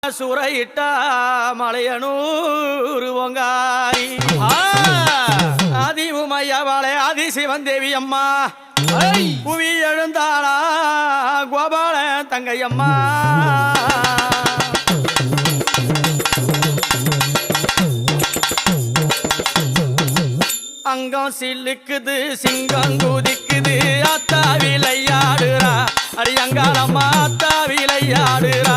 சுரையிட்டா மலையனூர் ஓங்காரி ஆதி உமையவளே ஆதி சிவந்தேவி அம்மா புவி எழுந்தாளா கோபால தங்கையம்மா அங்கம் சில்லுக்குது சிங்கம் குதிக்குது அத்தா விளையாடுறா அடி அங்காளம்மா அத்தா விளையாடுறா